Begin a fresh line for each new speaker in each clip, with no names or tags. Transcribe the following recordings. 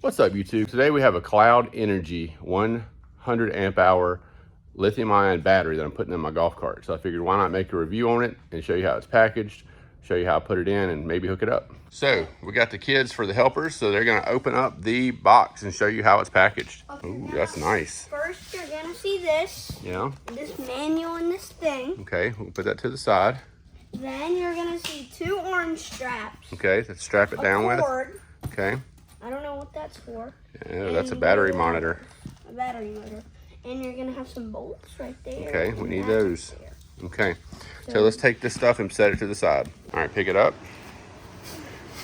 What's up, YouTube? Today we have a CloudEnergy 100 amp hour lithium ion battery that I'm putting in my golf cart. So I figured why not make a review on it and show you how it's packaged, show you how I put it in, and maybe hook it up. So we got the kids for the helpers, so they're gonna open up the box and show you how it's packaged.
Okay,
Ooh, that's nice.
First, you're gonna see this.
Yeah.
This manual and this thing.
Okay, we'll put that to the side.
Then you're gonna see two orange straps.
Okay, let's strap it down with. Okay.
I don't know what that's for.
Yeah, that's a battery monitor.
A battery motor. And you're gonna have some bolts right there.
Okay, we need those. Okay, so let's take this stuff and set it to the side. All right, pick it up.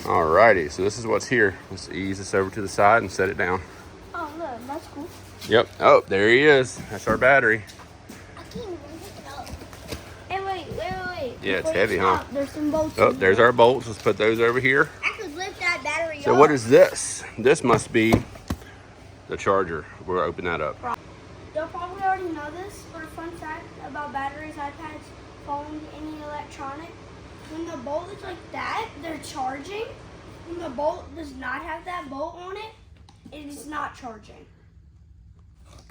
Alrighty, so this is what's here. Let's ease this over to the side and set it down.
Oh, look, that's cool.
Yep, oh, there he is. That's our battery.
I can't even pick it up. Hey, wait.
Yeah, it's heavy, huh?
There's some bolts.
Oh, there's our bolts. Let's put those over here.
I could lift that battery
So
up.
what is this? This must be the charger. We'll open that up.
You'll probably already know this, but a fun fact about batteries, iPads, phones, any electronic, when the bolt is like that, they're charging. When the bolt does not have that bolt on it, it is not charging.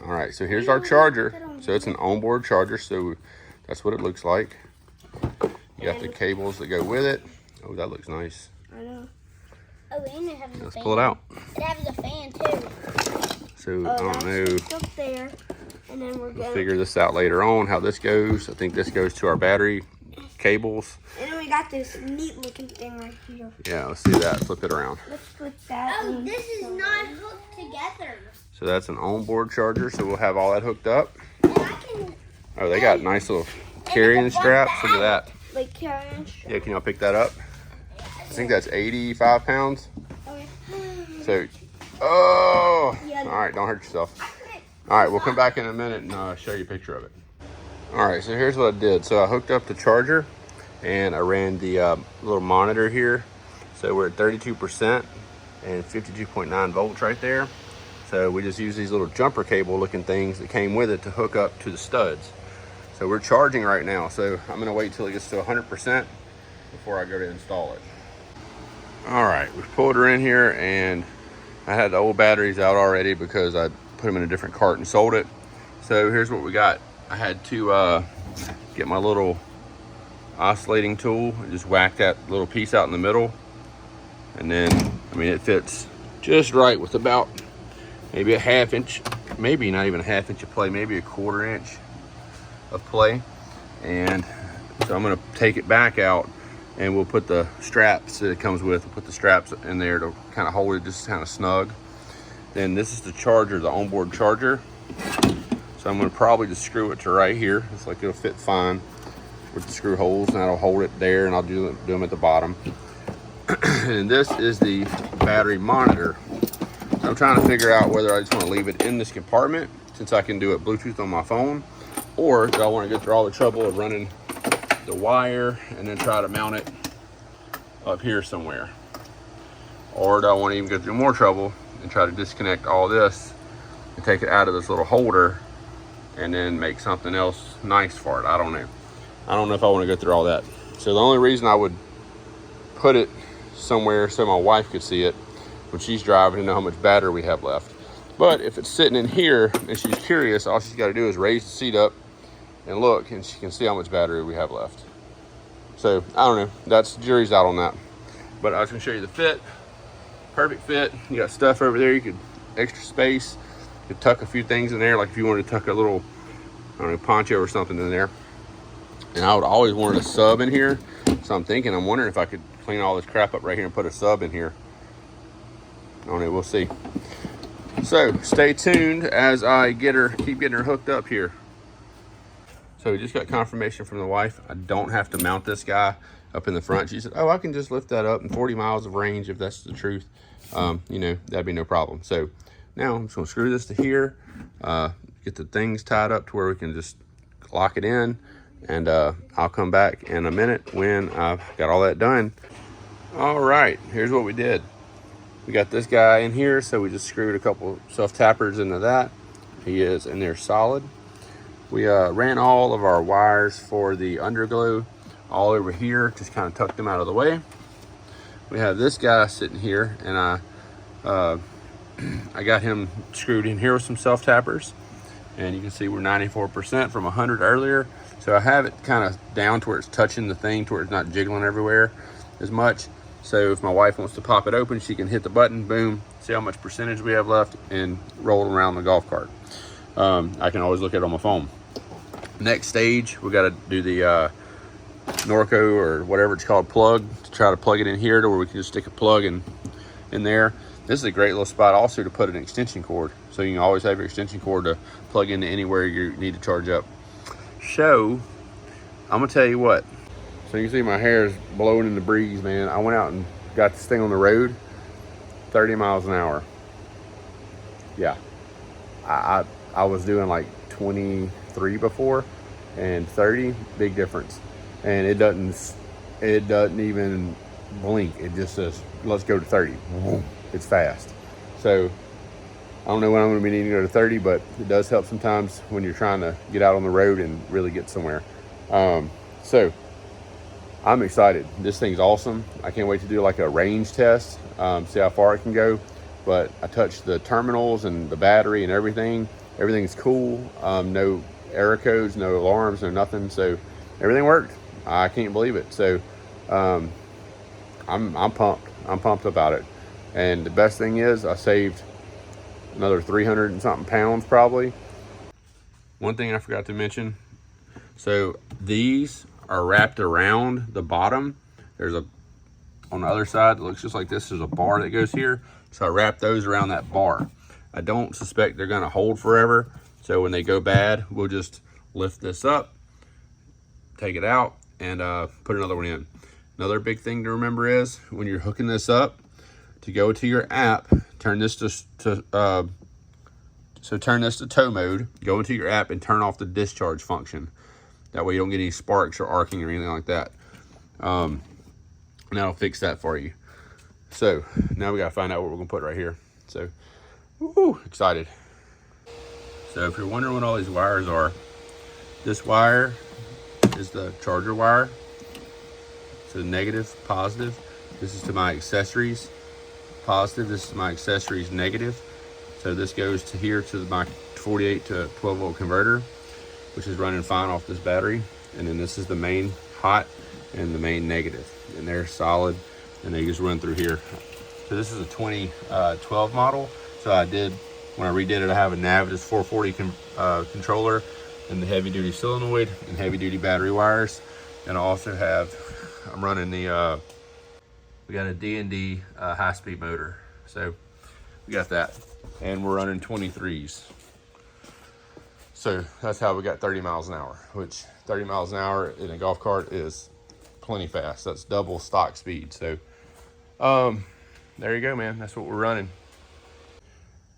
All right, so here's our charger. So it's an onboard charger, so that's what it looks like. You got the cables that go with it. Oh, that looks nice.
I know. Oh, and it has a fan.
Let's pull it out.
It has a fan too.
So I don't know.
Up there, and then we're
We'll
going.
figure this out later on, how this goes. I think this goes to our battery cables.
And then we got this neat looking thing right here.
Yeah, let's see that. Flip it around.
Let's put that. Oh, this is not hooked together.
So that's an onboard charger, so we'll have all that hooked up.
And I can.
Oh, they got nice little carrying straps. Look at that.
Like carrying straps.
Yeah, can y'all pick that up? I think that's 85 pounds.
Okay.
So, oh,
Yeah.
all right, don't hurt yourself. All right, we'll come back in a minute and show you a picture of it. All right, so here's what I did. So I hooked up the charger and I ran the little monitor here. So we're at 32% and 52.9 volts right there. So we just use these little jumper cable looking things that came with it to hook up to the studs. So we're charging right now. So I'm gonna wait till it gets to 100% before I go to install it. All right, we pulled her in here and I had the old batteries out already because I put them in a different cart and sold it. So here's what we got. I had to get my little oscillating tool and just whack that little piece out in the middle. And then, I mean, it fits just right with about maybe a ½ inch, maybe not even a ½ inch of play, maybe a ¼ inch of play. And so I'm gonna take it back out and we'll put the straps that it comes with, we'll put the straps in there to kind of hold it just kind of snug. Then this is the charger, the onboard charger. So I'm gonna probably just screw it to right here. It's like it'll fit fine with the screw holes, and that'll hold it there, and I'll do them at the bottom. And this is the battery monitor. I'm trying to figure out whether I just wanna leave it in this compartment since I can do it Bluetooth on my phone, or do I wanna go through all the trouble of running the wire and then try to mount it up here somewhere? Or do I want to even go through more trouble and try to disconnect all this and take it out of this little holder and then make something else nice for it? I don't know. I don't know if I want to go through all that. So the only reason I would put it somewhere so my wife could see it when she's driving and know how much battery we have left. But if it's sitting in here and she's curious, all she's got to do is raise the seat up and look, and she can see how much battery we have left. So I don't know, that's jury's out on that. But I was gonna show you the fit. Perfect fit. You got stuff over there, you could extra space. You could tuck a few things in there, like if you wanted to tuck a little, I don't know, poncho or something in there. And I would always wanted a sub in here. So I'm wondering if I could clean all this crap up right here and put a sub in here. I don't know, we'll see. So stay tuned as I keep getting her hooked up here. So we just got confirmation from the wife. I don't have to mount this guy up in the front. She said, oh, I can just lift that up in 40 miles of range if that's the truth. You know, that'd be no problem. So now I'm just gonna screw this to here, get the things tied up to where we can just lock it in, and I'll come back in a minute when I've got all that done. All right, here's what we did. We got this guy in here, so we just screwed a couple self-tappers into that. He is in there solid. We ran all of our wires for the underglow all over here, just kind of tucked them out of the way. We have this guy sitting here, and I I got him screwed in here with some self tappers, and you can see we're 94% from 100 earlier. So I have it kind of down to where it's touching the thing, to where it's not jiggling everywhere as much. So if my wife wants to pop it open, she can hit the button, boom, see how much percentage we have left, and roll it around the golf cart. I can always look at it on my phone. Next stage, we got to do the Norco or whatever it's called plug, to try to plug it in here to where we can just stick a plug in there. This is a great little spot also to put an extension cord, so you can always have your extension cord to plug into anywhere you need to charge up. So I'm gonna tell you what, so you can see my hair is blowing in the breeze, man. I went out and got this thing on the road, 30 miles an hour. Yeah, I was doing like 23 before, and 30, big difference. And it doesn't even blink. It just says, let's go to 30. It's fast. So I don't know when I'm going to be needing to go to 30, but it does help sometimes when you're trying to get out on the road and really get somewhere. So I'm excited. This thing's awesome. I can't wait to do like a range test, see how far it can go. But I touched the terminals and the battery and everything. Everything's cool. No error codes, no alarms, no nothing. So everything worked. I can't believe it. So I'm pumped. I'm pumped about it. And the best thing is I saved another 300 and something pounds probably. One thing I forgot to mention. So these are wrapped around the bottom. There's on the other side, it looks just like this. There's a bar that goes here. So I wrap those around that bar. I don't suspect they're gonna hold forever. So when they go bad, we'll just lift this up, take it out, and put another one in. Another big thing to remember is when you're hooking this up, to go to your app, turn this to tow mode, go into your app and turn off the discharge function. That way you don't get any sparks or arcing or anything like that. And that'll fix that for you. So now we gotta find out what we're gonna put right here. So, woo, excited. So if you're wondering what all these wires are, this wire is the charger wire. So negative, positive. This is to my accessories, positive. This is my accessories, negative. So this goes to here to my 48 to 12 volt converter, which is running fine off this battery. And then this is the main hot and the main negative. And they're solid, and they just run through here. So this is a 2012 model. So when I redid it, I have a Navitas 440 controller and the heavy duty solenoid and heavy duty battery wires. And I also have, I'm running the, we got a D&D high speed motor. So we got that. And we're running 23s. So that's how we got 30 miles an hour, which 30 miles an hour in a golf cart is plenty fast. That's double stock speed. So there you go, man. That's what we're running.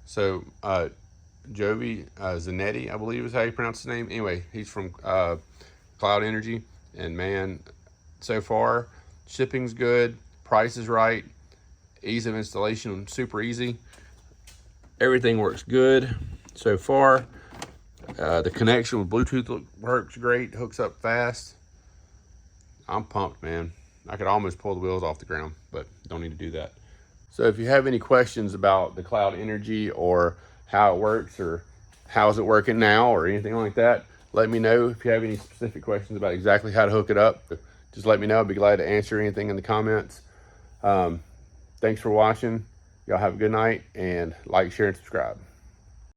So Jovi Zanetti, I believe is how you pronounce his name. Anyway, he's from CloudEnergy, and man, so far shipping's good, price is right, ease of installation super easy. Everything works good so far. The connection with Bluetooth works great, hooks up fast. I'm pumped, man. I could almost pull the wheels off the ground, but don't need to do that. So if you have any questions about the CloudEnergy or how it works or how is it working now or anything like that, let me know. If you have any specific questions about exactly how to hook it up, just let me know. I'd be glad to answer anything in the comments. Thanks for watching. Y'all have a good night, and like, share, and subscribe.